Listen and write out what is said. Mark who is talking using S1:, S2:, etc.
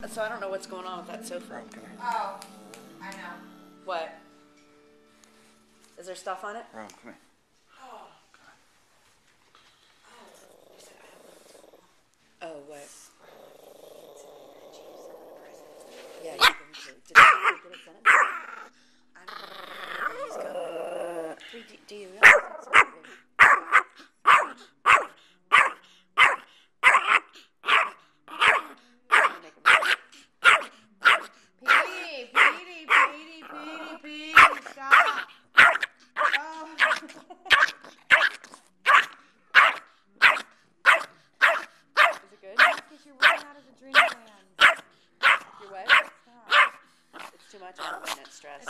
S1: So I don't know what's going on with that sofa.
S2: Oh, I know.
S1: What? Is there stuff on it?
S3: Rome, come here.
S2: Oh.
S1: Oh, what? Yeah, you can did it send it? I don't know. He's got do you realize that's so big?
S2: Petey, stop. Oh.
S1: Is it good?
S2: Because you're running out of adrenaline.
S1: You're wet?
S2: Stop.
S1: It's too much. I'm getting stressed.